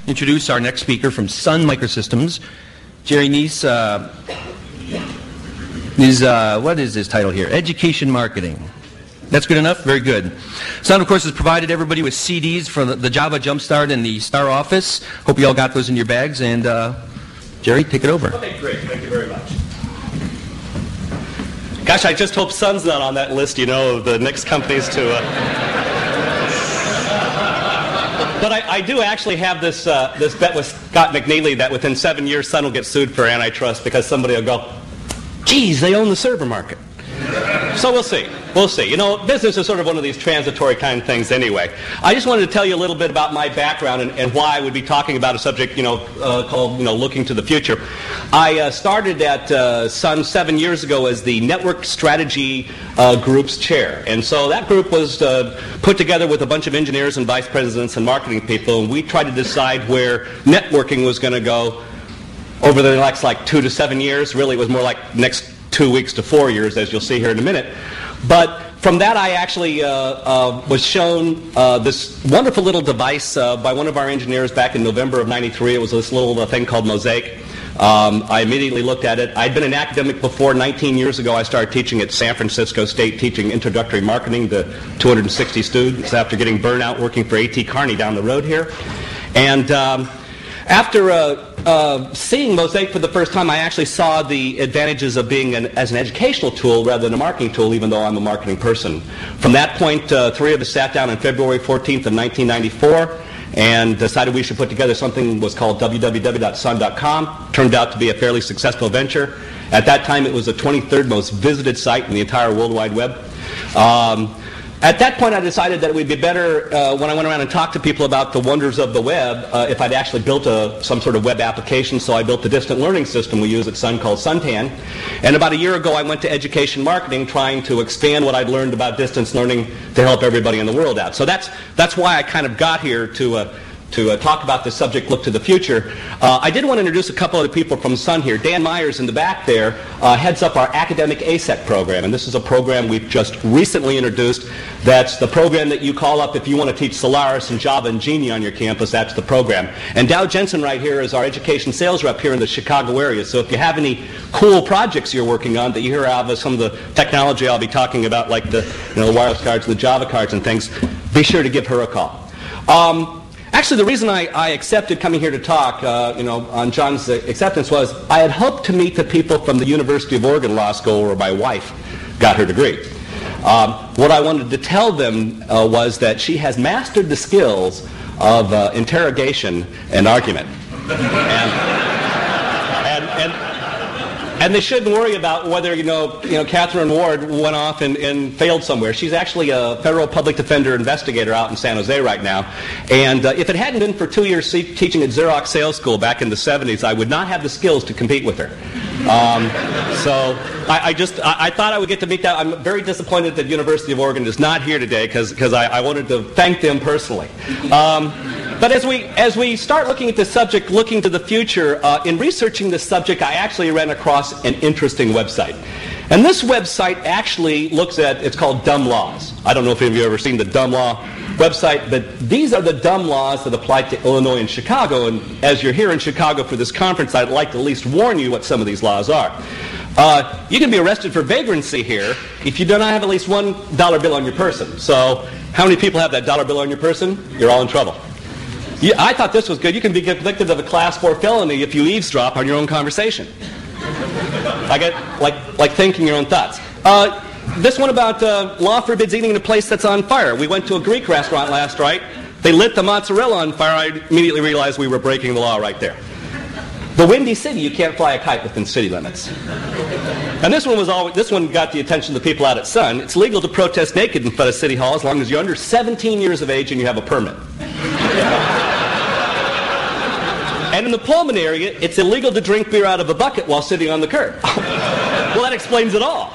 introduce our next speaker from Sun Microsystems. Jerry Neese what is his title here? Education Marketing. That's good enough? Very good. Sun, of course, has provided everybody with CDs for the Java Jumpstart and the Star Office. Hope you all got those in your bags. And Jerry, take it over. Okay, great. Thank you very much. Gosh, I just hope Sun's not on that list, you know, of the next companies to... But I do actually have this bet with Scott McNeely that within 7 years Sun will get sued for antitrust because somebody will go, geez, they own the server market. So we'll see. We'll see. You know, business is sort of one of these transitory kind of things anyway. I just wanted to tell you a little bit about my background and why I would be talking about a subject, called, looking to the future. I started at Sun 7 years ago as the Network Strategy Group's chair. And so that group was put together with a bunch of engineers and vice presidents and marketing people, and we tried to decide where networking was going to go over the next 2 to 7 years. Really, it was more like next 2 weeks to 4 years, as you'll see here in a minute. But from that, I actually was shown this wonderful little device by one of our engineers back in November of '93. It was this little thing called Mosaic. I immediately looked at it. I'd been an academic before. 19 years ago, I started teaching at San Francisco State, teaching introductory marketing to 260 students after getting burnout working for A.T. Kearney down the road here. And after seeing Mosaic for the first time, I actually saw the advantages of being as an educational tool rather than a marketing tool, even though I'm a marketing person. From that point, three of us sat down on February 14th of 1994 and decided we should put together something that was called www.sun.com. Turned out to be a fairly successful venture. At that time, it was the 23rd most visited site in the entire World Wide Web. At that point, I decided that it would be better when I went around and talked to people about the wonders of the web if I'd actually built some sort of web application. So I built the distant learning system we use at Sun called Suntan. And about a year ago, I went to education marketing trying to expand what I'd learned about distance learning to help everybody in the world out. So that's why I kind of got here to talk about this subject, look to the future. I did want to introduce a couple other people from Sun here. Dan Myers in the back there heads up our academic ASEC program, and this is a program we've just recently introduced. That's the program that you call up if you want to teach Solaris and Java and Genie on your campus. That's the program. And Dow Jensen right here is our education sales rep here in the Chicago area. So if you have any cool projects you're working on that you hear out of some of the technology I'll be talking about, like the wireless cards and the Java cards and things, be sure to give her a call. Actually, the reason I accepted coming here to talk, on John's acceptance was I had hoped to meet the people from the University of Oregon Law School where my wife got her degree. What I wanted to tell them was that she has mastered the skills of interrogation and argument. And they shouldn't worry about whether, Catherine Ward went off and failed somewhere. She's actually a federal public defender investigator out in San Jose right now. And if it hadn't been for 2 years teaching at Xerox Sales School back in the 70s, I would not have the skills to compete with her. So I thought I would get to meet that. I'm very disappointed that the University of Oregon is not here today because I wanted to thank them personally. But as we start looking at this subject, looking to the future, in researching this subject, I actually ran across an interesting website. And this website actually looks at, it's called Dumb Laws. I don't know if any of you have ever seen the Dumb Law website, but these are the dumb laws that apply to Illinois and Chicago. And as you're here in Chicago for this conference, I'd like to at least warn you what some of these laws are. You can be arrested for vagrancy here if you do not have at least $1 bill on your person. So how many people have that dollar bill on your person? You're all in trouble. I thought this was good. You can be convicted of a Class 4 felony if you eavesdrop on your own conversation. I get like thinking your own thoughts. This one about law forbids eating in a place that's on fire. We went to a Greek restaurant last night. They lit the mozzarella on fire. I immediately realized we were breaking the law right there. The Windy City, you can't fly a kite within city limits. And this one got the attention of the people out at Sun. It's legal to protest naked in front of City Hall as long as you're under 17 years of age and you have a permit. And in the Pullman area, it's illegal to drink beer out of a bucket while sitting on the curb. Well, that explains it all.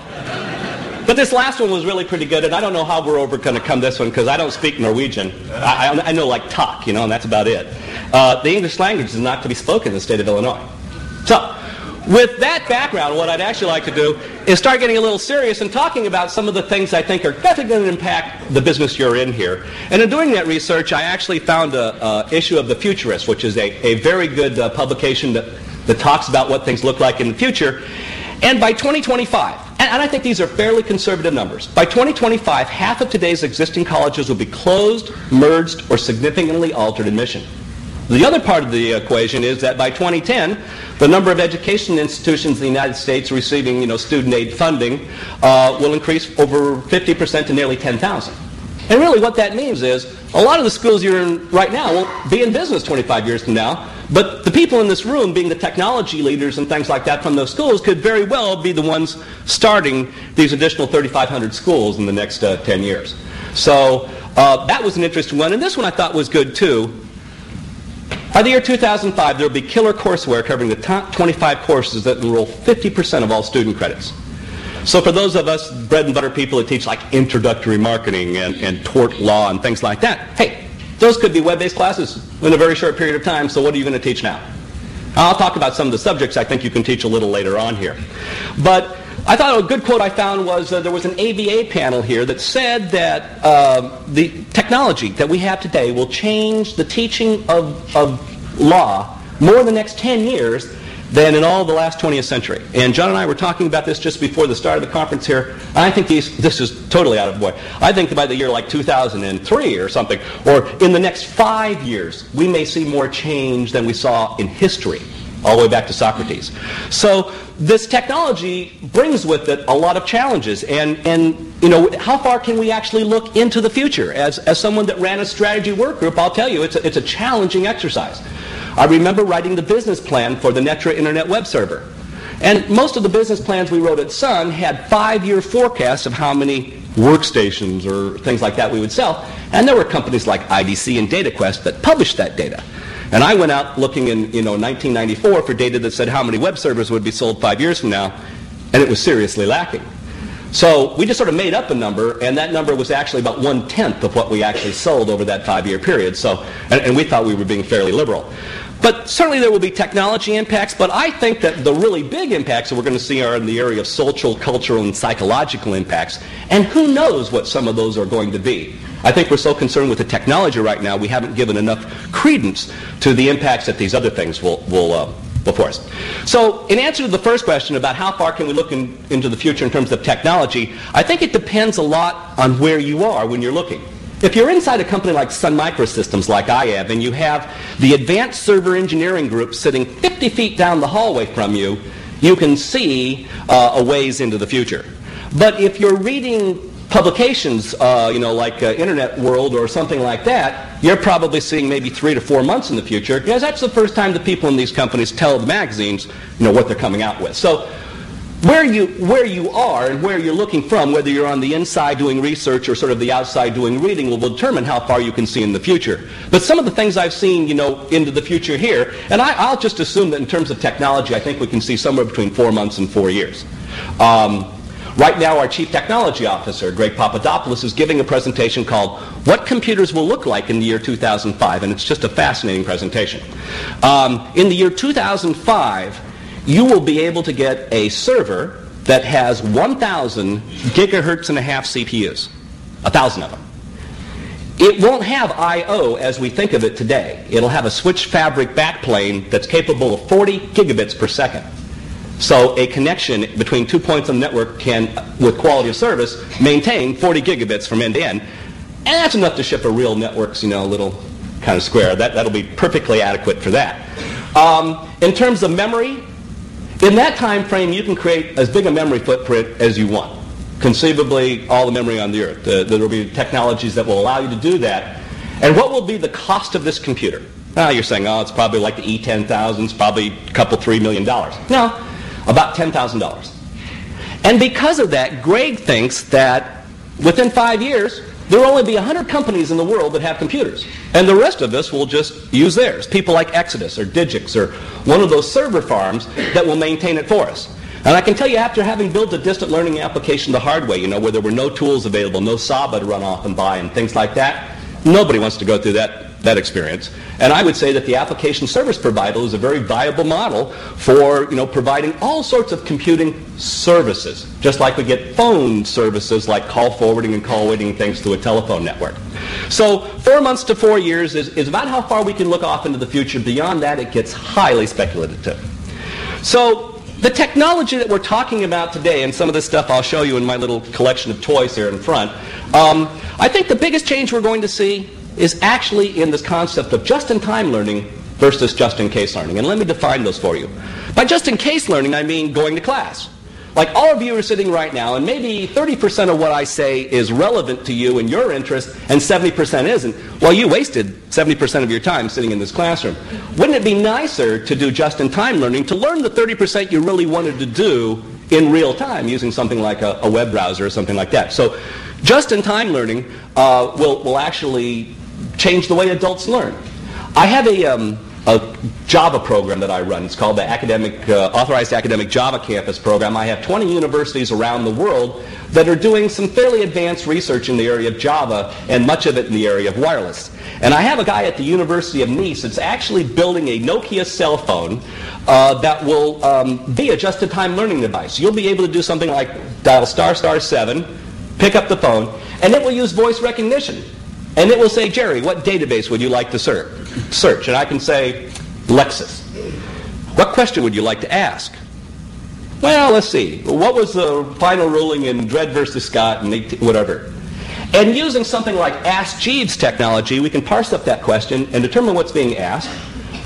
But this last one was really pretty good, and I don't know how we're overcome this one because I don't speak Norwegian. I know like talk, and that's about it. The English language is not to be spoken in the state of Illinois. So, with that background, what I'd actually like to do is start getting a little serious and talking about some of the things I think are definitely going to impact the business you're in here. And in doing that research, I actually found an issue of The Futurist, which is a very good publication that talks about what things look like in the future. And by 2025, and I think these are fairly conservative numbers, by 2025, half of today's existing colleges will be closed, merged, or significantly altered in mission. The other part of the equation is that by 2010, the number of education institutions in the United States receiving, student aid funding will increase over 50% to nearly 10,000. And really what that means is a lot of the schools you're in right now will be in business 25 years from now, but the people in this room, being the technology leaders and things like that from those schools, could very well be the ones starting these additional 3,500 schools in the next 10 years. So that was an interesting one. And this one I thought was good too. By the year 2005, there will be killer courseware covering the top 25 courses that enroll 50% of all student credits. So for those of us bread and butter people that teach like introductory marketing and tort law and things like that, hey, those could be web-based classes in a very short period of time, so what are you going to teach now? I'll talk about some of the subjects I think you can teach a little later on here. But I thought a good quote I found was there was an ABA panel here that said that the technology that we have today will change the teaching of law more in the next 10 years than in all the last 20th century. And John and I were talking about this just before the start of the conference here. I think this is totally out of the way. I think by the year like 2003 or something, or in the next 5 years, we may see more change than we saw in history, all the way back to Socrates. So this technology brings with it a lot of challenges. And how far can we actually look into the future? As someone that ran a strategy work group, I'll tell you, it's a challenging exercise. I remember writing the business plan for the Netra Internet Web Server. And most of the business plans we wrote at Sun had 5-year forecasts of how many workstations or things like that we would sell. And there were companies like IDC and DataQuest that published that data. And I went out looking in 1994 for data that said how many web servers would be sold 5 years from now, and it was seriously lacking. So we just sort of made up a number, and that number was actually about 1/10 of what we actually sold over that 5-year period. So, and we thought we were being fairly liberal. But certainly there will be technology impacts, but I think that the really big impacts that we're going to see are in the area of social, cultural, and psychological impacts. And who knows what some of those are going to be. I think we're so concerned with the technology right now, we haven't given enough credence to the impacts that these other things will force. So in answer to the first question about how far can we look into the future in terms of technology, I think it depends a lot on where you are when you're looking. If you're inside a company like Sun Microsystems, like I am, and you have the advanced server engineering group sitting 50 feet down the hallway from you, you can see a ways into the future. But if you're reading publications, like Internet World or something like that, you're probably seeing maybe 3 to 4 months in the future, because that's the first time the people in these companies tell the magazines, what they're coming out with. So where you are and where you're looking from, whether you're on the inside doing research or sort of the outside doing reading, will determine how far you can see in the future. But some of the things I've seen, into the future here, and I'll just assume that in terms of technology, I think we can see somewhere between 4 months and 4 years. Right now, our Chief Technology Officer, Greg Papadopoulos, is giving a presentation called What Computers Will Look Like in the Year 2005, and it's just a fascinating presentation. In the year 2005, you will be able to get a server that has 1,000 gigahertz and a half CPUs, 1,000 of them. It won't have I/O as we think of it today. It'll have a switch fabric backplane that's capable of 40 gigabits per second. So a connection between 2 points on the network can, with quality of service, maintain 40 gigabits from end to end. And that's enough to ship a real network's, little kind of square. That'll be perfectly adequate for that. In terms of memory, in that time frame, you can create as big a memory footprint as you want. Conceivably, all the memory on the earth. There will be technologies that will allow you to do that. And what will be the cost of this computer? You're saying, it's probably like the E10000, it's probably a couple, $3 million. No, about $10,000. And because of that, Greg thinks that within 5 years, there will only be 100 companies in the world that have computers. And the rest of us will just use theirs. People like Exodus or Digix or one of those server farms that will maintain it for us. And I can tell you, after having built a distant learning application the hard way, where there were no tools available, no Saba to run off and buy and things like that, nobody wants to go through that that experience. And I would say that the application service provider is a very viable model for providing all sorts of computing services, just like we get phone services like call forwarding and call waiting thanks to a telephone network. So 4 months to 4 years is about how far we can look off into the future. Beyond that, it gets highly speculative. So the technology that we're talking about today, and some of this stuff I'll show you in my little collection of toys here in front, I think the biggest change we're going to see is actually in this concept of just-in-time learning versus just-in-case learning. And let me define those for you. By just-in-case learning, I mean going to class. Like all of you are sitting right now, and maybe 30% of what I say is relevant to you and your interest, and 70% isn't. Well, you wasted 70% of your time sitting in this classroom. Wouldn't it be nicer to do just-in-time learning, to learn the 30% you really wanted to do in real time using something like a web browser or something like that? So just-in-time learning will actually change the way adults learn. I have a Java program that I run. It's called the Authorized Academic Java Campus Program. I have 20 universities around the world that are doing some fairly advanced research in the area of Java, and much of it in the area of wireless. And I have a guy at the University of Nice that's actually building a Nokia cell phone that will be a just-in-time learning device. You'll be able to do something like dial **7, pick up the phone, and it will use voice recognition. And it will say, Jerry, what database would you like to search? And I can say, Lexis. What question would you like to ask? Well, let's see. What was the final ruling in Dred versus Scott and whatever? And using something like Ask Jeeves technology, we can parse up that question and determine what's being asked,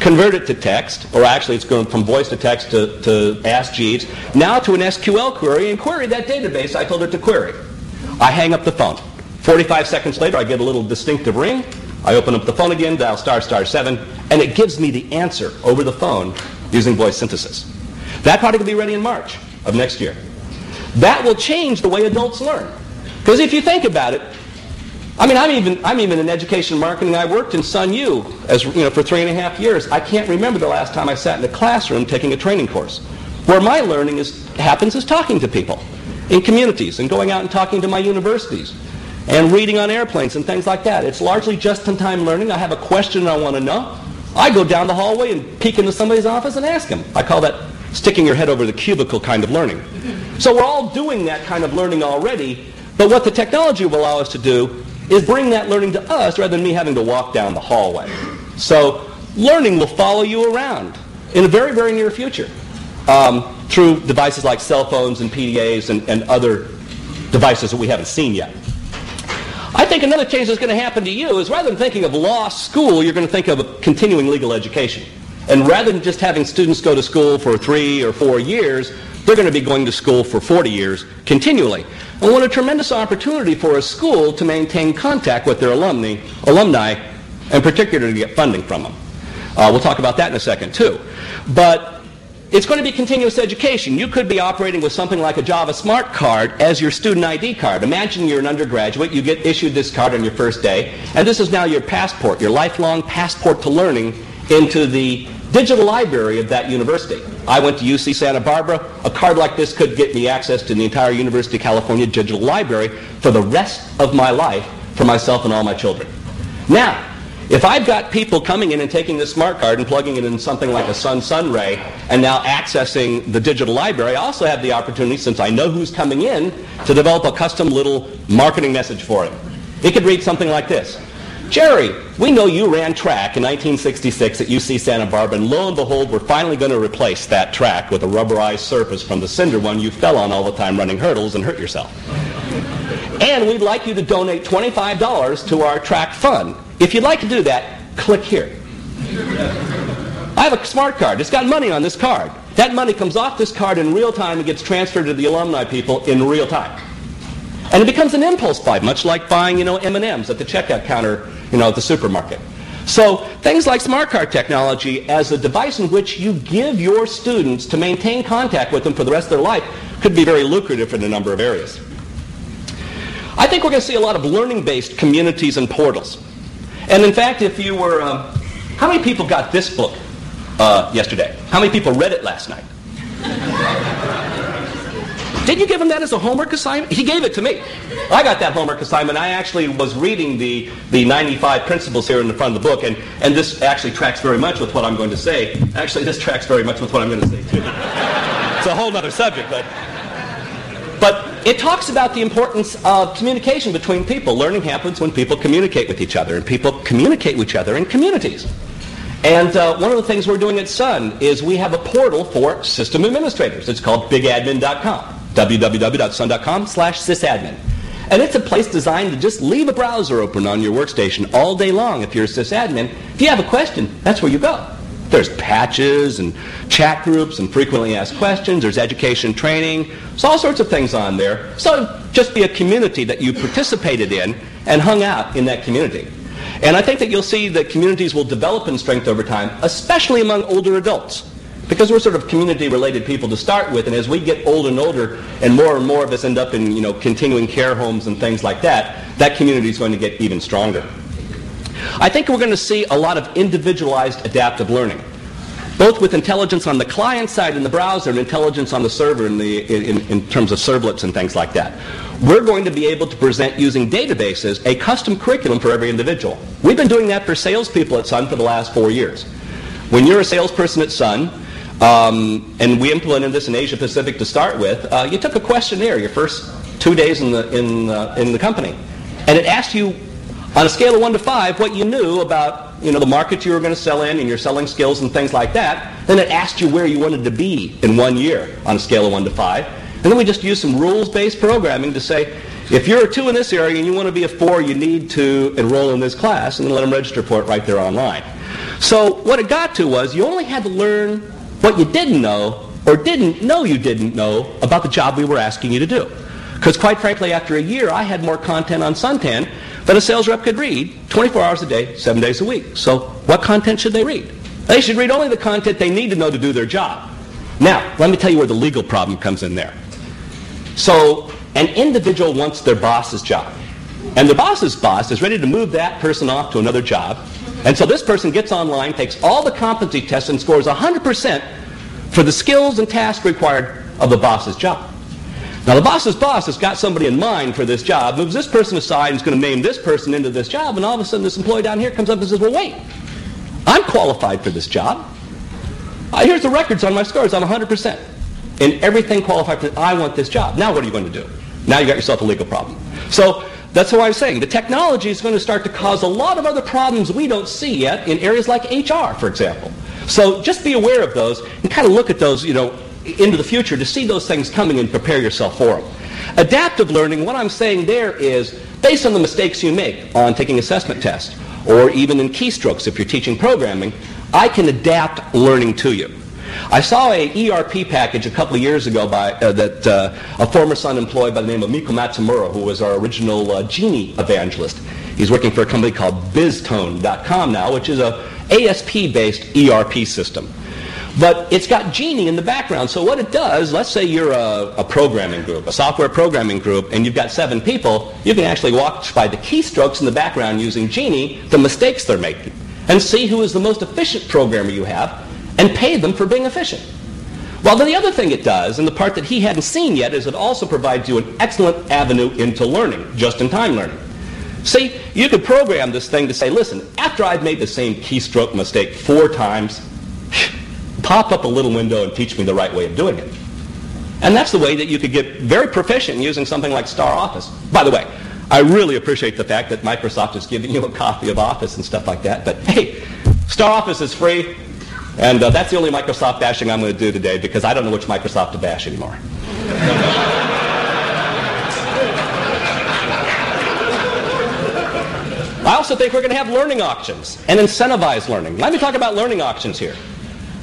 convert it to text, or actually it's going from voice to text to Ask Jeeves, now to an SQL query, and query that database I told it to query. I hang up the phone. 45 seconds later, I get a little distinctive ring. I open up the phone again, dial **7, and it gives me the answer over the phone using voice synthesis. That product will be ready in March of next year. That will change the way adults learn. Because if you think about it, I mean, I'm even in education marketing. I worked in Sun U for 3.5 years. I can't remember the last time I sat in a classroom taking a training course. Where my learning happens is talking to people in communities and going out and talking to my universities and reading on airplanes and things like that. It's largely just-in-time learning. I have a question I want to know. I go down the hallway and peek into somebody's office and ask them. I call that sticking your head over the cubicle kind of learning. So we're all doing that kind of learning already, but what the technology will allow us to do is bring that learning to us rather than me having to walk down the hallway. So learning will follow you around in a very, very near future through devices like cell phones and PDAs and other devices that we haven't seen yet. I think another change that's going to happen to you is rather than thinking of law school, you're going to think of a continuing legal education. And rather than just having students go to school for 3 or 4 years, they're going to be going to school for 40 years continually. And what a tremendous opportunity for a school to maintain contact with their alumni, and particularly to get funding from them. We'll talk about that in a second too. But it's going to be continuous education. You could be operating with something like a Java Smart Card as your student ID card. Imagine you're an undergraduate, you get issued this card on your first day, and this is now your passport, your lifelong passport to learning into the digital library of that university. I went to UC Santa Barbara. A card like this could get me access to the entire University of California digital library for the rest of my life for myself and all my children. Now, if I've got people coming in and taking this smart card and plugging it in something like a Sunray and now accessing the digital library, I also have the opportunity, since I know who's coming in, to develop a custom little marketing message for him. It could read something like this. Jerry, we know you ran track in 1966 at UC Santa Barbara, and lo and behold, we're finally going to replace that track with a rubberized surface from the cinder one you fell on all the time running hurdles and hurt yourself. And we'd like you to donate $25 to our track fund. If you'd like to do that, click here. I have a smart card. It's got money on this card. That money comes off this card in real time and gets transferred to the alumni people in real time. And it becomes an impulse buy, much like buying, M&Ms at the checkout counter, at the supermarket. So things like smart card technology as a device in which you give your students to maintain contact with them for the rest of their life could be very lucrative in a number of areas. I think we're going to see a lot of learning-based communities and portals. And in fact, if you were, how many people got this book yesterday? How many people read it last night? Did you give him that as a homework assignment? He gave it to me. I got that homework assignment. I actually was reading the 95 principles here in the front of the book, and this actually tracks very much with what I'm going to say. Actually, this tracks very much with what I'm going to say, too. It's a whole other subject, but it talks about the importance of communication between people. Learning happens when people communicate with each other, and people communicate with each other in communities. And one of the things we're doing at Sun is we have a portal for system administrators. It's called bigadmin.com, www.sun.com/sysadmin. And it's a place designed to just leave a browser open on your workstation all day long if you're a sysadmin. If you have a question, that's where you go. There's patches and chat groups and frequently asked questions. There's education training. There's all sorts of things on there. So just be a community that you participated in and hung out in that community. And I think that you'll see that communities will develop in strength over time, especially among older adults. Because we're sort of community-related people to start with, and as we get older and older, and more of us end up in continuing care homes and things like that, that community is going to get even stronger. I think we're going to see a lot of individualized adaptive learning, both with intelligence on the client side in the browser and intelligence on the server in terms of servlets and things like that. We're going to be able to present, using databases, a custom curriculum for every individual. We've been doing that for salespeople at Sun for the last 4 years. When you're a salesperson at Sun, and we implemented this in Asia Pacific to start with, you took a questionnaire your first 2 days in the company, and it asked you on a scale of 1 to 5 what you knew about the market you were going to sell in and your selling skills and things like that. Then it asked you where you wanted to be in 1 year on a scale of 1 to 5. And then we just used some rules-based programming to say, if you're a 2 in this area and you want to be a 4, you need to enroll in this class, and then let them register for it right there online. So what it got to was you only had to learn what you didn't know or didn't know you didn't know about the job we were asking you to do. Because quite frankly, after a year, I had more content on Suntan that a sales rep could read 24 hours a day, 7 days a week. So what content should they read? They should read only the content they need to know to do their job. Now, let me tell you where the legal problem comes in there. So an individual wants their boss's job, and the boss's boss is ready to move that person off to another job, and so this person gets online, takes all the competency tests, and scores 100% for the skills and tasks required of the boss's job. Now the boss's boss has got somebody in mind for this job, moves this person aside, and is going to name this person into this job, and all of a sudden this employee down here comes up and says, well, wait, I'm qualified for this job. Here's the records on my scores, I'm 100%. In everything qualified for, I want this job. Now what are you going to do? Now you got yourself a legal problem. So that's what I'm saying. The technology is going to start to cause a lot of other problems we don't see yet in areas like HR, for example. So just be aware of those and kind of look at those, into the future to see those things coming and prepare yourself for them. Adaptive learning, what I'm saying there is based on the mistakes you make on taking assessment tests or even in keystrokes if you're teaching programming, I can adapt learning to you. I saw a ERP package a couple of years ago that a former Sun employee by the name of Miko Matsumura, who was our original Jini evangelist. He's working for a company called biztone.com now, which is a ASP-based ERP system. But it's got Jini in the background. So what it does, let's say you're a programming group, a software programming group, and you've got 7 people, you can actually watch by the keystrokes in the background using Jini the mistakes they're making and see who is the most efficient programmer you have and pay them for being efficient. Well, then the other thing it does, and the part that he hadn't seen yet, is it also provides you an excellent avenue into learning, just-in-time learning. See, you could program this thing to say, listen, after I've made the same keystroke mistake 4 times, pop up a little window and teach me the right way of doing it. And that's the way that you could get very proficient using something like Star Office. By the way, I really appreciate the fact that Microsoft is giving you a copy of Office and stuff like that, but hey, Star Office is free. And that's the only Microsoft bashing I'm going to do today because I don't know which Microsoft to bash anymore. I also think we're going to have learning auctions and incentivize learning. Let me talk about learning auctions here.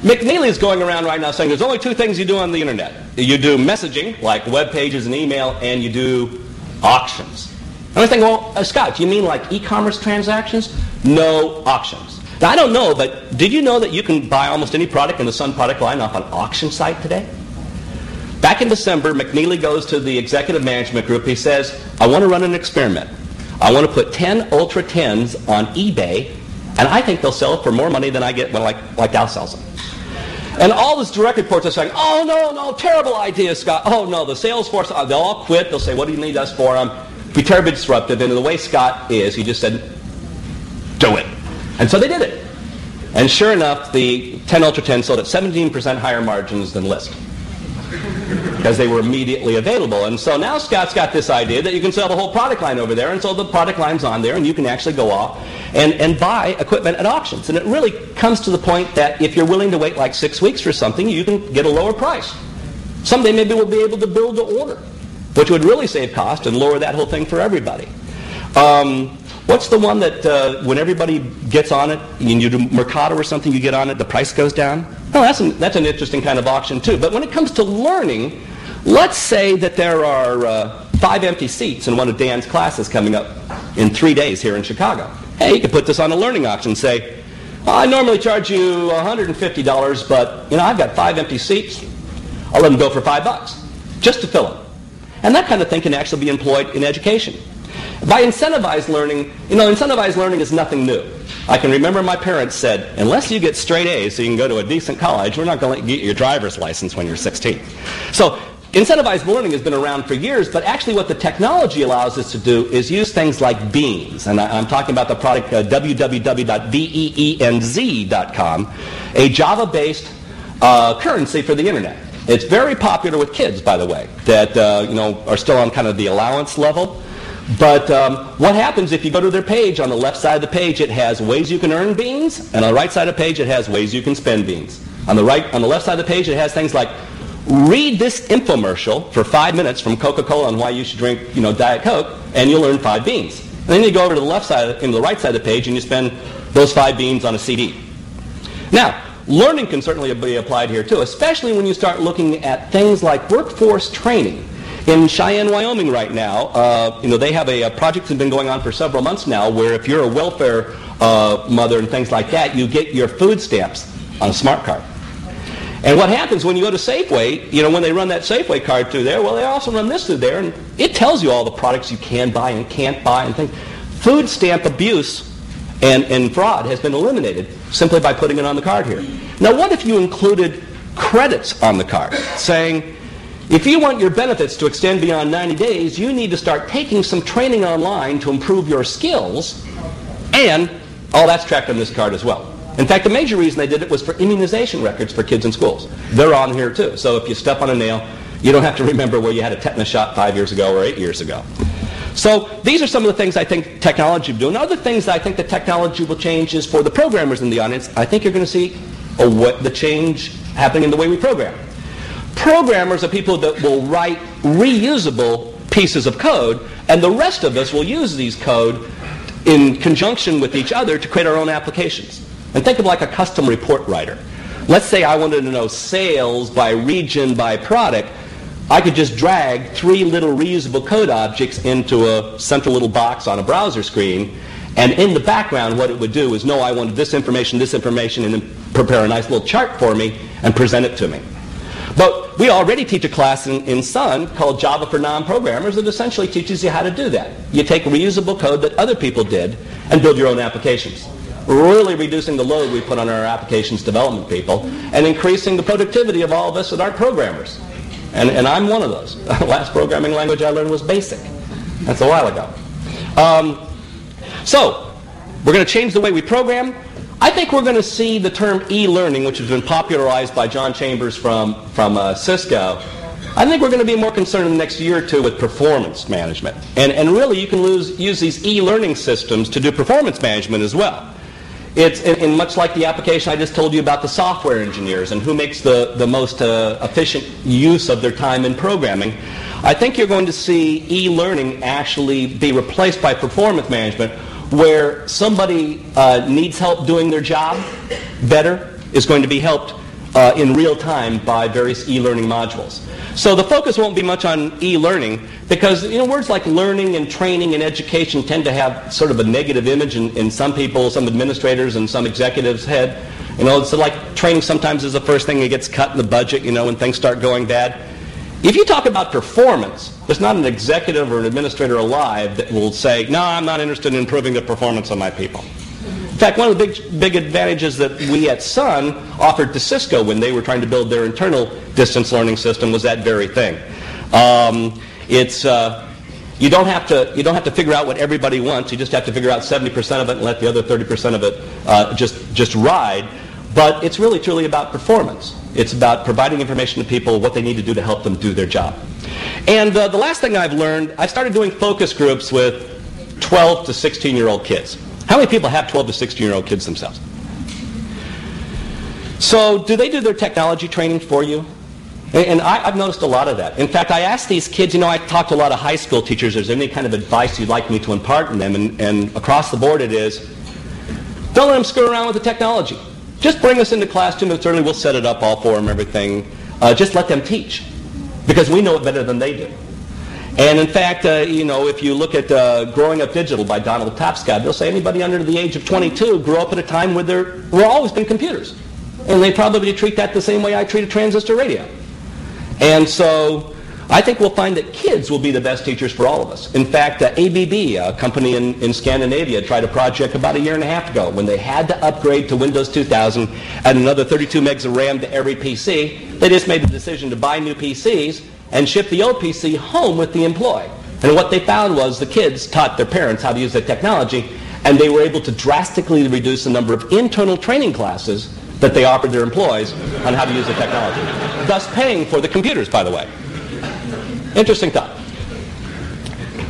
McNeely is going around right now saying there's only 2 things you do on the internet. You do messaging, like web pages and email, and you do auctions. And I think, well, Scott, do you mean like e-commerce transactions? No, auctions. Now, I don't know, but did you know that you can buy almost any product in the Sun product line off an auction site today? Back in December, McNeely goes to the executive management group. He says, I want to run an experiment. I want to put 10 Ultra 10s on eBay, and I think they'll sell for more money than I get when like Dow sells them. And all these direct reports are saying, oh, no, terrible idea, Scott. Oh, no, the sales force, they'll all quit. They'll say, what do you need us for? Be terribly disruptive. And the way Scott is, he just said, do it. And so they did it. And sure enough, the 10 Ultra 10 sold at 17% higher margins than list, because they were immediately available. And so now Scott's got this idea that you can sell the whole product line over there, and so the product line's on there, and you can actually go off and buy equipment at auctions. And it really comes to the point that if you're willing to wait like 6 weeks for something, you can get a lower price. Someday maybe we'll be able to build to order, which would really save cost and lower that whole thing for everybody. What's the one that when everybody gets on it, you do Mercado or something, you get on it, the price goes down? Well, that's an interesting kind of auction too. But when it comes to learning, let's say that there are 5 empty seats in one of Dan's classes coming up in 3 days here in Chicago. Hey, you could put this on a learning auction and say, I normally charge you $150, but I've got 5 empty seats. I'll let them go for $5 just to fill them. And that kind of thing can actually be employed in education. By Incentivize Learning, Incentivize Learning is nothing new. I can remember my parents said, unless you get straight A's so you can go to a decent college, we're not going to get your driver's license when you're 16. So Incentivize Learning has been around for years, but actually what the technology allows us to do is use things like beans. And I'm talking about the product www.beenz.com, a Java-based currency for the internet. It's very popular with kids, by the way, that are still on kind of the allowance level. But what happens if you go to their page? On the left side of the page, it has ways you can earn beans, and on the right side of the page, it has ways you can spend beans. On the left side of the page, it has things like read this infomercial for 5 minutes from Coca-Cola on why you should drink, Diet Coke, and you'll earn 5 beans. And then you go over to the left side, the right side of the page, and you spend those 5 beans on a CD. Now, learning can certainly be applied here too, especially when you start looking at things like workforce training. In Cheyenne, Wyoming right now, they have a project that's been going on for several months now where if you're a welfare mother and things like that, you get your food stamps on a smart card. And what happens when you go to Safeway, when they run that Safeway card through there, well, they also run this through there, and it tells you all the products you can buy and can't buy and things. Food stamp abuse and fraud has been eliminated simply by putting it on the card here. Now, what if you included credits on the card, saying, if you want your benefits to extend beyond 90 days, you need to start taking some training online to improve your skills, and all that's tracked on this card as well. In fact, the major reason they did it was for immunization records for kids in schools. They're on here too. So if you step on a nail, you don't have to remember where you had a tetanus shot 5 years ago or 8 years ago. So these are some of the things I think technology will do. And other things that I think the technology will change is for the programmers in the audience. I think you're going to see the change happening in the way we program. Programmers are people that will write reusable pieces of code, and the rest of us will use these code in conjunction with each other to create our own applications. And think of like a custom report writer. Let's say I wanted to know sales by region by product. I could just drag 3 little reusable code objects into a central little box on a browser screen, and in the background what it would do is know I wanted this information, and then prepare a nice little chart for me and present it to me. But we already teach a class in Sun called Java for Non-Programmers that essentially teaches you how to do that. You take reusable code that other people did and build your own applications, really reducing the load we put on our applications development people and increasing the productivity of all of us that aren't programmers. And I'm one of those. The last programming language I learned was BASIC. That's a while ago. So we're going to change the way we program. I think we're going to see the term e-learning, which has been popularized by John Chambers from Cisco. I think we're going to be more concerned in the next year or two with performance management. And really, you can use these e-learning systems to do performance management as well. It's in much like the application I just told you about the software engineers and who makes the most efficient use of their time in programming. I think you're going to see e-learning actually be replaced by performance management, where somebody needs help doing their job better is going to be helped in real time by various e-learning modules. So the focus won't be much on e-learning because words like learning and training and education tend to have sort of a negative image in some people, some administrators and some executives' head. So like training sometimes is the first thing that gets cut in the budget, when things start going bad. If you talk about performance, there's not an executive or an administrator alive that will say, no, I'm not interested in improving the performance of my people. fact, one of the big advantages that we at Sun offered to Cisco when they were trying to build their internal distance learning system was that very thing. You don't have to figure out what everybody wants. You just have to figure out 70% of it and let the other 30% of it just ride. But it's really truly about performance. It's about providing information to people, what they need to do to help them do their job. And the last thing I've learned, I started doing focus groups with 12 to 16-year-old kids. How many people have 12 to 16-year-old kids themselves? So do they do their technology training for you? And I've noticed a lot of that. In fact, I asked these kids, I talked to a lot of high school teachers, is there any kind of advice you'd like me to impart in them? And across the board it is, don't let them screw around with the technology. Just bring us into class 2 minutes early, we'll set it up all for them, everything. Just let them teach, because we know it better than they do. And in fact, if you look at Growing Up Digital by Donald Tapscott, they'll say anybody under the age of 22 grew up at a time where there were always been computers. And they probably treat that the same way I treat a transistor radio. And so I think we'll find that kids will be the best teachers for all of us. In fact, ABB, a company in Scandinavia, tried a project about 1.5 years ago when they had to upgrade to Windows 2000 and another 32 megs of RAM to every PC. They just made the decision to buy new PCs and ship the old PC home with the employee. And what they found was the kids taught their parents how to use the technology, and they were able to drastically reduce the number of internal training classes that they offered their employees on how to use the technology, thus paying for the computers, by the way. Interesting thought.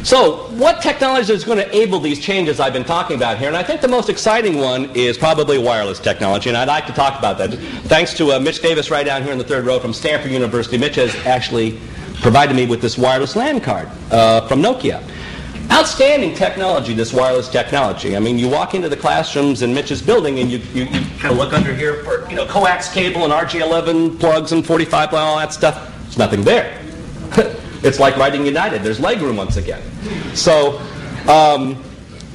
So what technology is going to enable these changes I've been talking about here? And I think the most exciting one is probably wireless technology, and I'd like to talk about that. Thanks to Mitch Davis right down here in the third row from Stanford University. Mitch has actually provided me with this wireless LAN card from Nokia. Outstanding technology, this wireless technology. I mean, you walk into the classrooms in Mitch's building and you kind of look under here for coax cable and RG11 plugs and 45 and all that stuff. There's nothing there. It's like riding United. There's legroom once again. So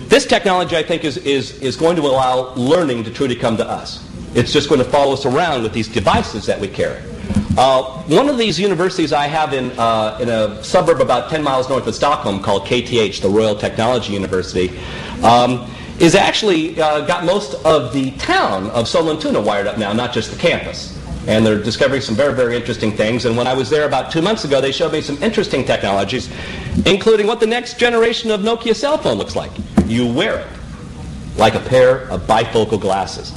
this technology, I think, is going to allow learning to truly come to us. It's just going to follow us around with these devices that we carry. One of these universities I have in a suburb about 10 miles north of Stockholm called KTH, the Royal Technology University, is actually got most of the town of Sollentuna wired up now, not just the campus. And they're discovering some very, very interesting things. And when I was there about 2 months ago, they showed me some interesting technologies, including what the next generation of Nokia cell phone looks like. You wear it like a pair of bifocal glasses.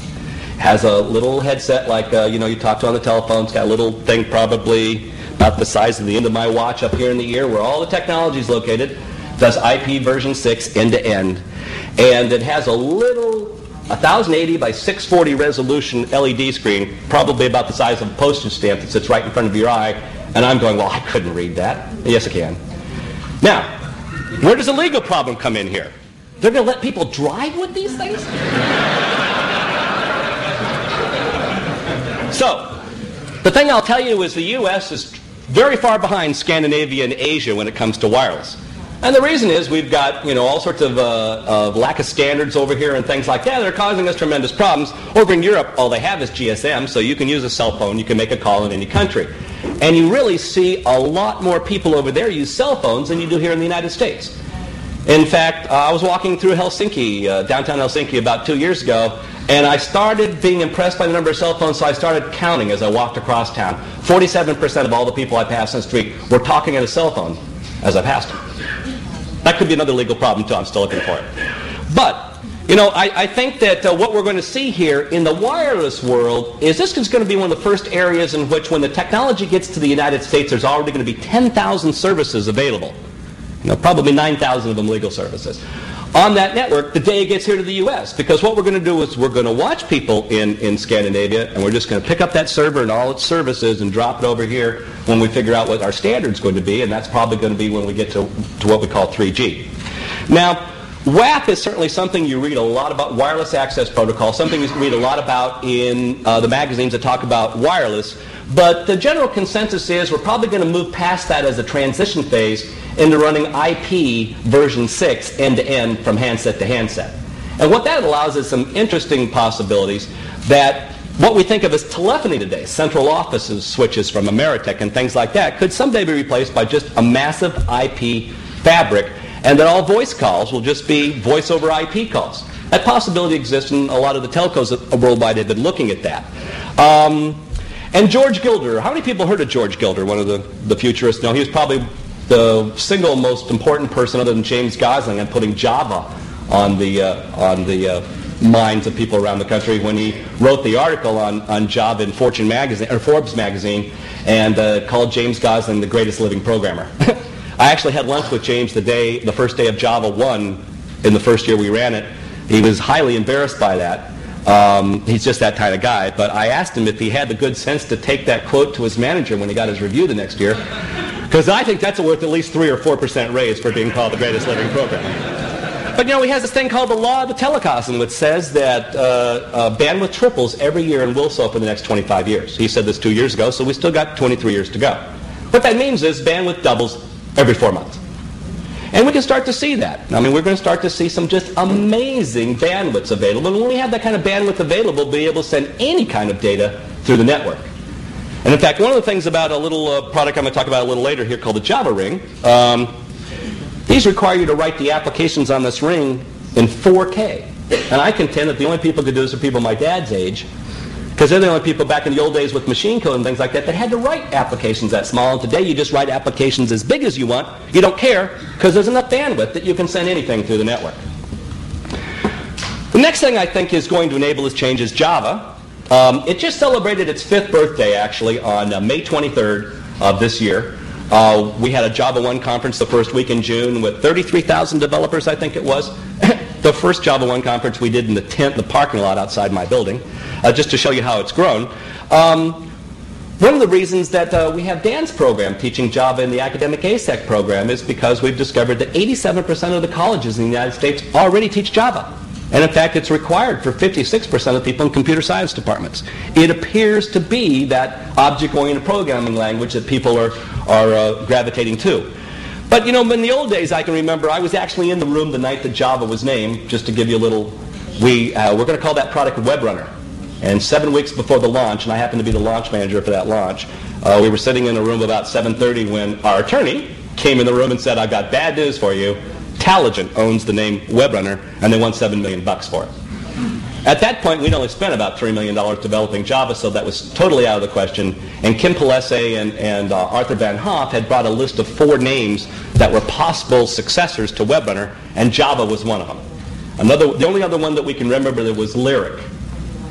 Has a little headset like, you talk to on the telephone. It's got a little thing probably about the size of the end of my watch up here in the ear where all the technology is located. Does IP version 6 end-to-end. And it has a little 1080 by 640 resolution LED screen, probably about the size of a postage stamp that sits right in front of your eye. And I'm going, well, I couldn't read that. Yes, I can. Now, where does the legal problem come in here? They're going to let people drive with these things? So, the thing I'll tell you is the U.S. is very far behind Scandinavia and Asia when it comes to wireless. And the reason is we've got, all sorts of lack of standards over here and things like that that are causing us tremendous problems. Over in Europe, all they have is GSM, so you can use a cell phone, you can make a call in any country. And you really see a lot more people over there use cell phones than you do here in the United States. In fact, I was walking through Helsinki, downtown Helsinki, about 2 years ago, and I started being impressed by the number of cell phones, so I started counting as I walked across town. 47% of all the people I passed on the street were talking on a cell phone as I passed them. That could be another legal problem, too. I'm still looking for it. But, I think that what we're going to see here in the wireless world is this is going to be one of the first areas in which when the technology gets to the United States, there's already going to be 10,000 services available. Probably 9,000 of them legal services on that network the day it gets here to the U.S. Because what we're going to do is we're going to watch people in Scandinavia, and we're just going to pick up that server and all its services and drop it over here when we figure out what our standard's going to be, and that's probably going to be when we get to what we call 3G. Now, WAP is certainly something you read a lot about, wireless access protocol, something you read a lot about in the magazines that talk about wireless. But the general consensus is we're probably going to move past that as a transition phase into running IP version 6 end-to-end from handset to handset. And what that allows is some interesting possibilities that what we think of as telephony today, central offices switches from Ameritech and things like that, could someday be replaced by just a massive IP fabric, and that all voice calls will just be voice over IP calls. that possibility exists, and a lot of the telcos worldwide have been looking at that. And George Gilder, how many people heard of George Gilder, one of the futurists? No, he was probably the single most important person other than James Gosling in putting Java on the minds of people around the country when he wrote the article on Java in Fortune magazine or Forbes magazine and called James Gosling the greatest living programmer. I actually had lunch with James the first day of Java 1 in the first year we ran it. He was highly embarrassed by that. He's just that kind of guy. But I asked him if he had the good sense to take that quote to his manager when he got his review the next year, because I think that's worth at least 3 or 4% raise for being called the greatest living programmer. But he has this thing called the law of the telecosm, which says that bandwidth triples every year and will so for the next 25 years. He said this 2 years ago, so we still got 23 years to go. What that means is bandwidth doubles every 4 months. And we can start to see that. I mean, we're going to start to see some just amazing bandwidths available. And when we have that kind of bandwidth available, we'll be able to send any kind of data through the network. And in fact, one of the things about a little product I'm going to talk about a little later here called the Java ring, these require you to write the applications on this ring in 4K. And I contend that the only people who could do this are people my dad's age, because they're the only people back in the old days with machine code and things like that that had to write applications that small. And today you just write applications as big as you want. You don't care because there's enough bandwidth that you can send anything through the network. The next thing I think is going to enable this change is Java. It just celebrated its 5th birthday actually on May 23rd of this year. We had a Java 1 conference the first week in June with 33,000 developers, I think it was. The first Java 1 conference we did in the tent, the parking lot outside my building, just to show you how it's grown. One of the reasons that we have Dan's program teaching Java in the academic ASEC program is because we've discovered that 87% of the colleges in the United States already teach Java. And in fact, it's required for 56% of people in computer science departments. It appears to be that object-oriented programming language that people are gravitating to. But in the old days, I can remember I was actually in the room the night that Java was named, just to give you a little, we're going to call that product WebRunner. And 7 weeks before the launch, and I happened to be the launch manager for that launch, we were sitting in a room about 7:30 when our attorney came in the room and said, "I've got bad news for you. Taligent owns the name WebRunner, and they won $7 million for it." At that point, we'd only spent about $3 million developing Java, so that was totally out of the question. And Kim Palese and Arthur Van Hoff had brought a list of 4 names that were possible successors to WebRunner, and Java was one of them. The only other one that we can remember that was Lyric.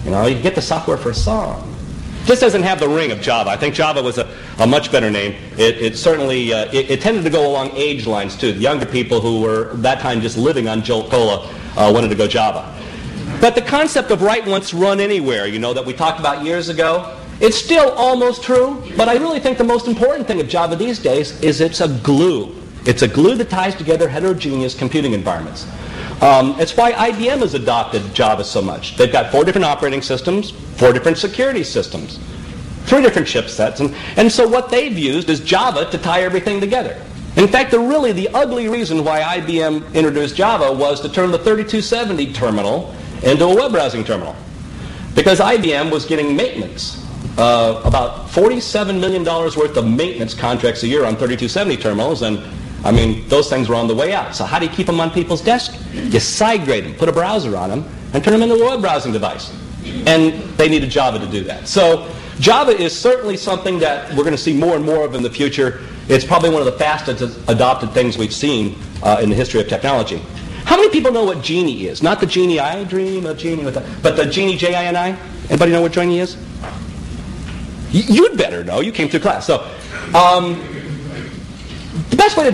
You can get the software for a song. This doesn't have the ring of Java. I think Java was a much better name. It certainly it tended to go along age lines too. The younger people who were at that time just living on Jolt Cola wanted to go Java. But the concept of write once, run anywhere, that we talked about years ago, it's still almost true. But I really think the most important thing of Java these days is it's a glue. It's a glue that ties together heterogeneous computing environments. It's why IBM has adopted Java so much. They've got 4 different operating systems, 4 different security systems, 3 different chipsets, and so what they've used is Java to tie everything together. In fact, the ugly reason why IBM introduced Java was to turn the 3270 terminal into a web browsing terminal. Because IBM was getting maintenance, about $47 million worth of maintenance contracts a year on 3270 terminals, and those things were on the way out. So how do you keep them on people's desk? You side grade them, put a browser on them, and turn them into a web browsing device. And they needed Java to do that. So Java is certainly something that we're going to see more and more of in the future. It's probably one of the fastest adopted things we've seen in the history of technology. How many people know what Genie is? Not the Genie I dream of Genie, but the Genie J-I-N-I? Anybody know what Genie is? You'd better know. You came through class. So, the best way to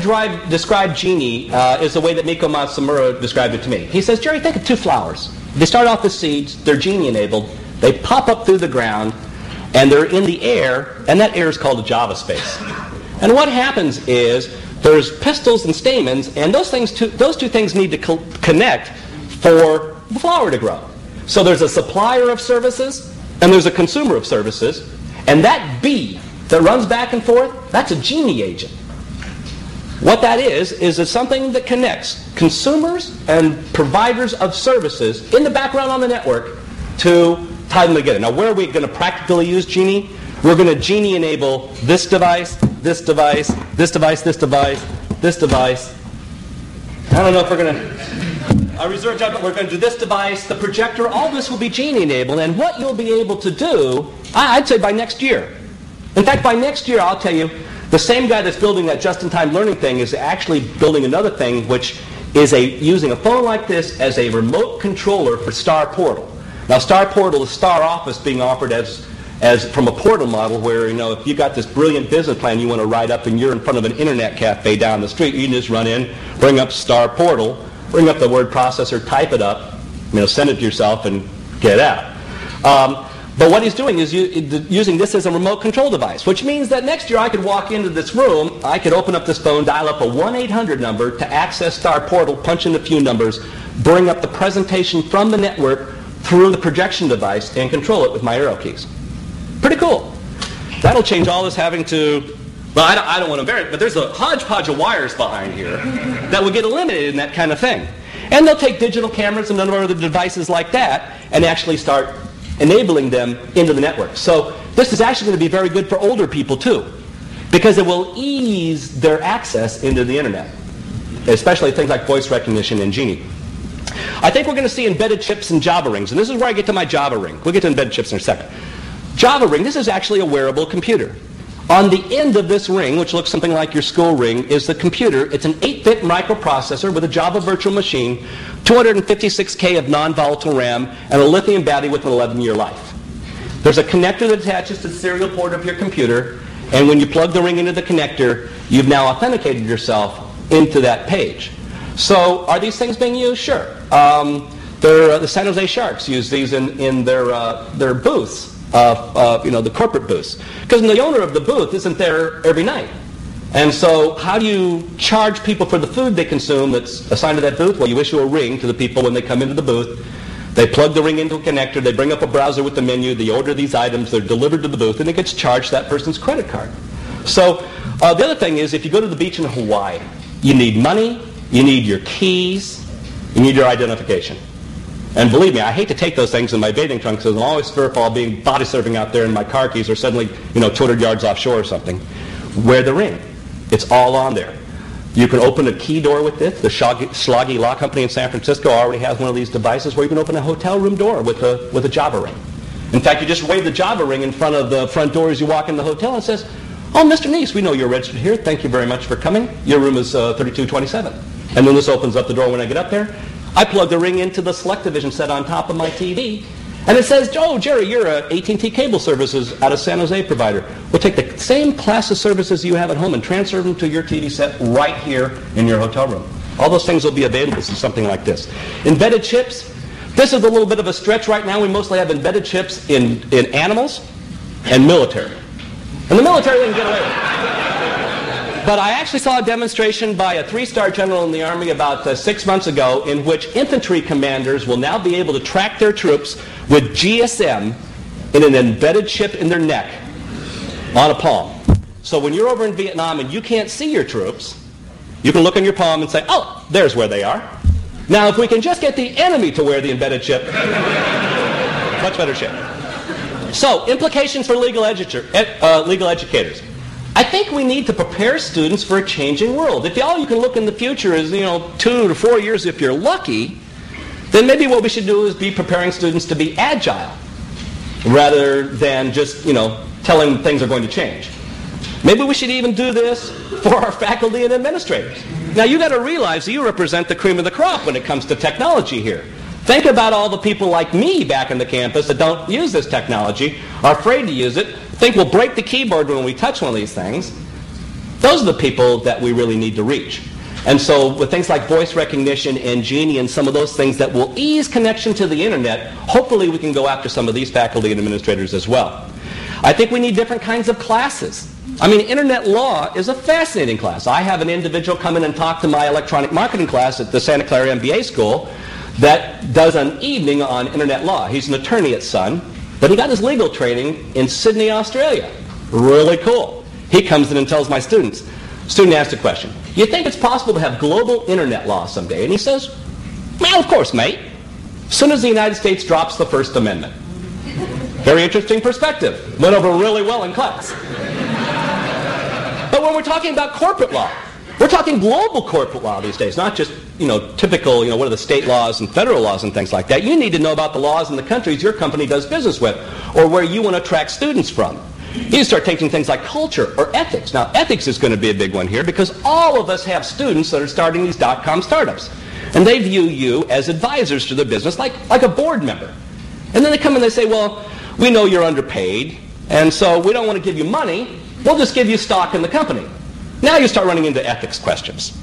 describe Genie is the way that Miko Matsumura described it to me. He says, Jerry, think of 2 flowers. They start off as seeds. They're Genie-enabled. They pop up through the ground, and they're in the air, and that air is called a Java space. And what happens is there's pistils and stamens, and those 2 things need to connect for the flower to grow. So there's a supplier of services, and there's a consumer of services, and that bee that runs back and forth, that's a Genie agent. What that is it's something that connects consumers and providers of services in the background on the network to tie them together. Now, where are we going to practically use Genie? We're going to Genie-enable this device, this device, this device, this device, this device. I don't know if we're going to... a reserve judgment. We're going to do this device, the projector. All this will be Jini-enabled. And what you'll be able to do, I'd say by next year. In fact, by next year, I'll tell you, the same guy that's building that just-in-time learning thing is actually building another thing, which is using a phone like this as a remote controller for Star Portal. Now, Star Portal is Star Office being offered as from a portal model where, if you got this brilliant business plan you want to write up and you're in front of an internet cafe down the street, you can just run in, bring up Star Portal, bring up the word processor, type it up, send it to yourself and get out. But what he's doing is using this as a remote control device, which means that next year I could walk into this room, I could open up this phone, dial up a 1-800 number to access Star Portal, punch in a few numbers, bring up the presentation from the network through the projection device, and control it with my arrow keys. Pretty cool. That'll change all this having to, well, I don't want to vary it, but there's a hodgepodge of wires behind here that will get eliminated in that kind of thing. And they'll take digital cameras and a number of other devices like that and actually start enabling them into the network. So this is actually going to be very good for older people too, because it will ease their access into the internet, especially things like voice recognition and Jini. I think we're going to see embedded chips and Java rings, and this is where I get to my Java ring. We'll get to embedded chips in a second. Java ring, this is actually a wearable computer. On the end of this ring, which looks something like your school ring, is the computer. It's an 8-bit microprocessor with a Java virtual machine, 256K of non-volatile RAM, and a lithium battery with an 11-year life. There's a connector that attaches to the serial port of your computer, and when you plug the ring into the connector, you've now authenticated yourself into that page. So are these things being used? Sure. The San Jose Sharks use these in their booths. The corporate booths. Because the owner of the booth isn't there every night. And so how do you charge people for the food they consume that's assigned to that booth? Well, you issue a ring to the people when they come into the booth. They plug the ring into a connector. They bring up a browser with the menu. They order these items. They're delivered to the booth, and it gets charged that person's credit card. So the other thing is, if you go to the beach in Hawaii, you need money, you need your keys, you need your identification. And believe me, I hate to take those things in my bathing trunk because I'm always fearful of being body surfing out there in my car keys or suddenly, 200 yards offshore or something. Wear the ring. It's all on there. You can open a key door with this. The Schlage Law Company in San Francisco already has one of these devices where you can open a hotel room door with a Java ring. In fact, you just wave the Java ring in front of the front door as you walk in the hotel and it says, "Oh, Mr. Neese, we know you're registered here. Thank you very much for coming. Your room is 3227. And then this opens up the door when I get up there. I plug the ring into the Select Division set on top of my TV, and it says, "Oh, Jerry, you're a AT&T Cable Services out of San Jose provider. We'll take the same class of services you have at home and transfer them to your TV set right here in your hotel room." All those things will be available to something like this. Embedded chips. This is a little bit of a stretch right now. We mostly have embedded chips in animals and military. And the military didn't get away with it. But I actually saw a demonstration by a 3-star general in the Army about 6 months ago in which infantry commanders will now be able to track their troops with GSM in an embedded chip in their neck on a palm. So when you're over in Vietnam and you can't see your troops, you can look on your palm and say, "Oh, there's where they are." Now, if we can just get the enemy to wear the embedded chip, much better shape. So, implications for legal educators. I think we need to prepare students for a changing world. If all you can look in the future is, 2 to 4 years if you're lucky, then maybe what we should do is be preparing students to be agile rather than just, telling them things are going to change. Maybe we should even do this for our faculty and administrators. Now, you got to realize that you represent the cream of the crop when it comes to technology here. Think about all the people like me back in the campus that don't use this technology, are afraid to use it, think we'll break the keyboard when we touch one of these things. Those are the people that we really need to reach. And so with things like voice recognition and Jini and some of those things that will ease connection to the internet, hopefully we can go after some of these faculty and administrators as well. I think we need different kinds of classes. Internet law is a fascinating class. I have an individual come in and talk to my electronic marketing class at the Santa Clara MBA school that does an evening on internet law. He's an attorney at Sun, but he got his legal training in Sydney, Australia. Really cool. He comes in and tells my students. Student asked a question. "You think it's possible to have global internet law someday?" And he says, "Well, of course, mate. As soon as the United States drops the First Amendment." Very interesting perspective. Went over really well in class. But when we're talking about corporate law, We're talking global corporate law these days, not just, typical, what are the state laws and federal laws and things like that. You need to know about the laws in the countries your company does business with, or where you want to attract students from. You start taking things like culture or ethics. Now, ethics is going to be a big one here because all of us have students that are starting these .com startups. And they view you as advisors to their business, like a board member. And then they come and they say, well, we know you're underpaid, and so we don't want to give you money. We'll just give you stock in the company. Now you start running into ethics questions.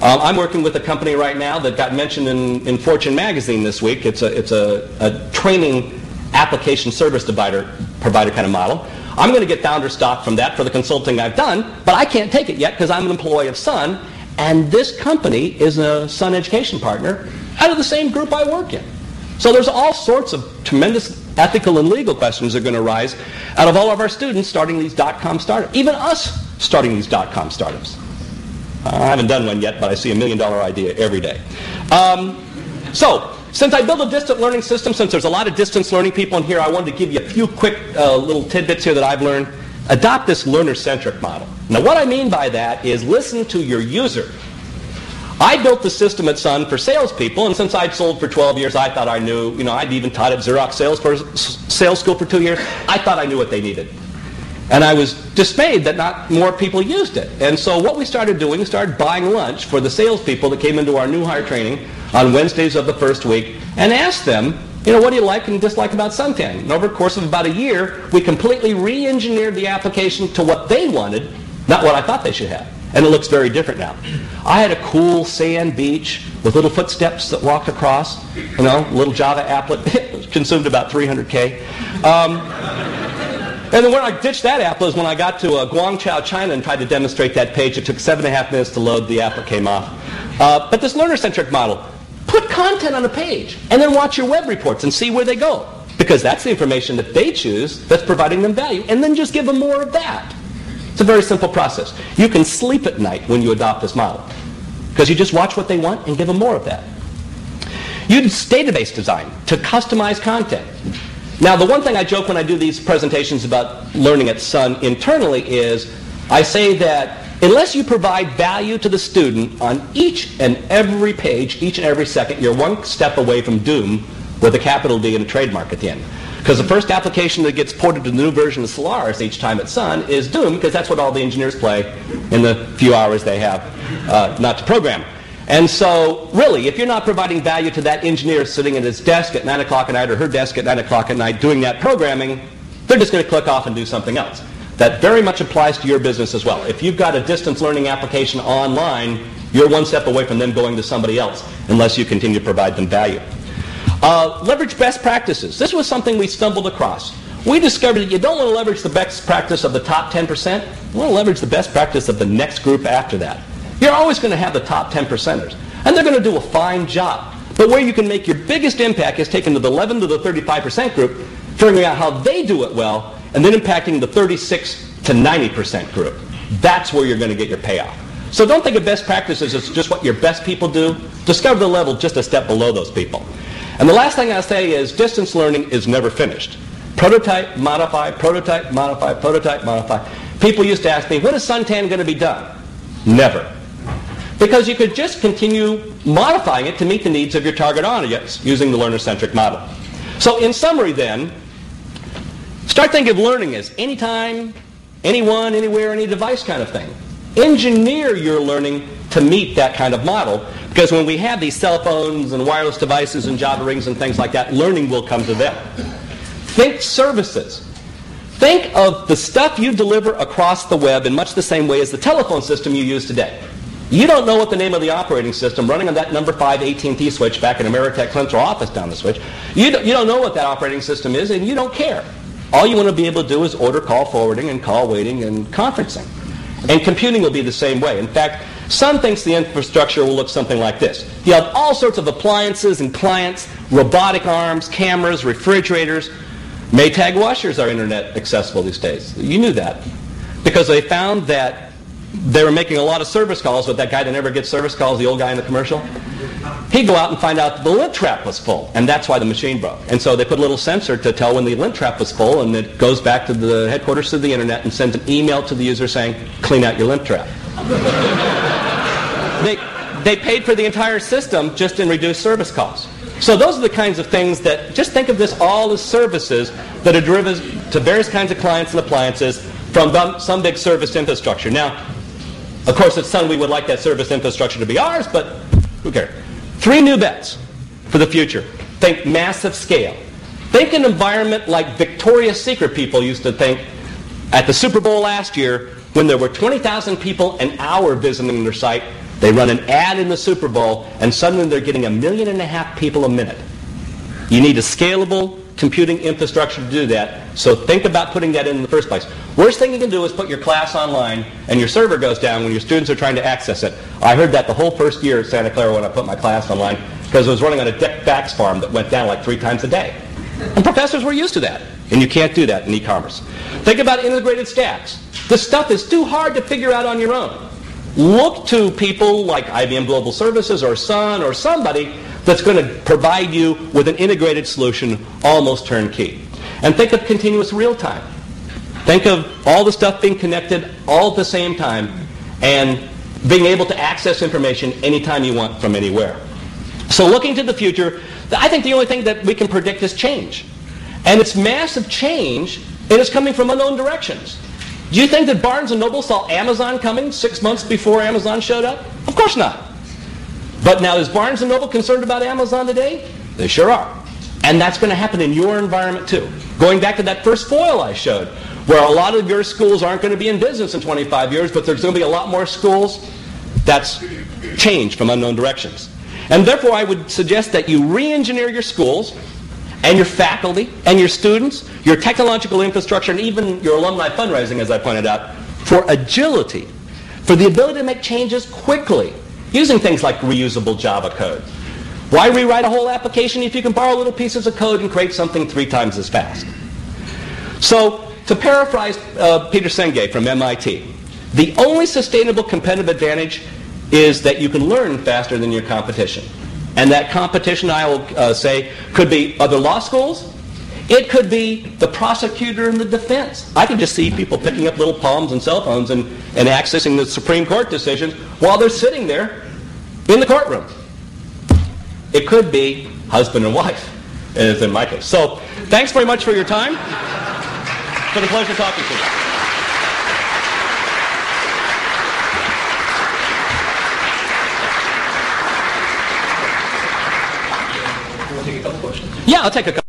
I'm working with a company right now that got mentioned in Fortune magazine this week. It's a training application service provider kind of model. I'm going to get founder stock from that for the consulting I've done, but I can't take it yet because I'm an employee of Sun, and this company is a Sun education partner out of the same group I work in. So there's all sorts of tremendous ethical and legal questions that are going to arise out of all of our students starting these .com startups, even us starting these .com startups. I haven't done one yet, but I see $1 million idea every day. So, since I build a distant learning system, since there's a lot of distance learning people in here, I wanted to give you a few quick little tidbits here that I've learned. Adopt this learner-centric model. Now, what I mean by that is listen to your user. I built the system at Sun for salespeople, and since I'd sold for 12 years, I thought I knew, I'd even taught at Xerox sales school for 2 years. I thought I knew what they needed. And I was dismayed that not more people used it. And so what we started doing, we started buying lunch for the salespeople that came into our new hire training on Wednesdays of the first week and asked them, what do you like and dislike about Suntan? And over the course of about a year, we completely re-engineered the application to what they wanted, not what I thought they should have. And it looks very different now. I had a cool sand beach with little footsteps that walked across, little Java applet. It consumed about 300K. And then when I ditched that app was when I got to Guangzhou, China and tried to demonstrate that page. It took 7.5 minutes to load. The app came off. But this learner-centric model, put content on a page and then watch your web reports and see where they go. Because that's the information that they choose that's providing them value. And then just give them more of that. It's a very simple process. You can sleep at night when you adopt this model. Because you just watch what they want and give them more of that. Use database design to customize content. Now, the one thing I joke when I do these presentations about learning at Sun internally is I say that unless you provide value to the student on each and every page, each and every second, you're one step away from doom with a capital D and a trademark at the end. Because the first application that gets ported to the new version of Solaris each time at Sun is Doom, because that's what all the engineers play in the few hours they have not to program. And so, really, if you're not providing value to that engineer sitting at his desk at 9 o'clock at night or her desk at 9 o'clock at night doing that programming, they're just going to click off and do something else. That very much applies to your business as well. If you've got a distance learning application online, you're one step away from them going to somebody else unless you continue to provide them value. Leverage best practices. This was something we stumbled across. We discovered that you don't want to leverage the best practice of the top 10%. You want to leverage the best practice of the next group after that. You're always going to have the top 10%ers, and they're going to do a fine job. But where you can make your biggest impact is taking the 11 to the 35% group, figuring out how they do it well, and then impacting the 36 to 90% group. That's where you're going to get your payoff. So don't think of best practices as just what your best people do. Discover the level just a step below those people. And the last thing I'll say is distance learning is never finished. Prototype, modify, prototype, modify, prototype, modify. People used to ask me, when is Suntan going to be done? Never. Because you could just continue modifying it to meet the needs of your target audience using the learner-centric model. So in summary then, start thinking of learning as anytime, anyone, anywhere, any device kind of thing. Engineer your learning to meet that kind of model, because when we have these cell phones and wireless devices and Java rings and things like that, learning will come to them. Think services. Think of the stuff you deliver across the web in much the same way as the telephone system you use today. You don't know what the name of the operating system running on that number 5 AT&T switch back in Ameritech Central Office down the switch. You don't know what that operating system is, and you don't care. All you want to be able to do is order call forwarding and call waiting and conferencing. And computing will be the same way. In fact, Sun thinks the infrastructure will look something like this. You have all sorts of appliances and clients, robotic arms, cameras, refrigerators. Maytag washers are internet accessible these days. You knew that. Because they found that they were making a lot of service calls with that guy that never gets service calls, the old guy in the commercial. He'd go out and find out the lint trap was full, and that's why the machine broke. And so they put a little sensor to tell when the lint trap was full, and it goes back to the headquarters of the internet and sends an email to the user saying, clean out your lint trap. They paid for the entire system just in reduced service costs. So those are the kinds of things that, just think of this all as services that are driven to various kinds of clients and appliances from some big service infrastructure. Now, of course, at Sun we would like that service infrastructure to be ours, but who cares? 3 new bets for the future. Think massive scale. Think an environment like Victoria's Secret people used to think at the Super Bowl last year when there were 20,000 people an hour visiting their site. They run an ad in the Super Bowl, and suddenly they're getting 1.5 million people a minute. You need a scalable computing infrastructure to do that, so think about putting that in the first place. Worst thing you can do is put your class online, and your server goes down when your students are trying to access it. I heard that the whole first year at Santa Clara when I put my class online, because it was running on a Dick Tracy farm that went down like 3 times a day. And professors were used to that, and you can't do that in e-commerce. Think about integrated stacks. This stuff is too hard to figure out on your own. Look to people like IBM Global Services or Sun or somebody that's going to provide you with an integrated solution, almost turnkey. And think of continuous real-time. Think of all the stuff being connected all at the same time and being able to access information anytime you want from anywhere. So looking to the future, I think the only thing that we can predict is change. And it's massive change, and it's coming from unknown directions. Do you think that Barnes & Noble saw Amazon coming 6 months before Amazon showed up? Of course not. But now, is Barnes & Noble concerned about Amazon today? They sure are. And that's going to happen in your environment too. Going back to that first foil I showed, where a lot of your schools aren't going to be in business in 25 years, but there's going to be a lot more schools. That's change from unknown directions. And therefore, I would suggest that you re-engineer your schools and your faculty and your students, your technological infrastructure, and even your alumni fundraising, as I pointed out, for agility, for the ability to make changes quickly, using things like reusable Java code. Why rewrite a whole application if you can borrow little pieces of code and create something 3 times as fast? So, to paraphrase Peter Senge from MIT, the only sustainable competitive advantage is that you can learn faster than your competition. And that competition, I will say, could be other law schools. It could be the prosecutor and the defense. I can just see people picking up little palms and cell phones and accessing the Supreme Court decisions while they're sitting there in the courtroom. It could be husband and wife, as in my case. So thanks very much for your time. It's been a pleasure talking to you. Yeah, I'll take a couple.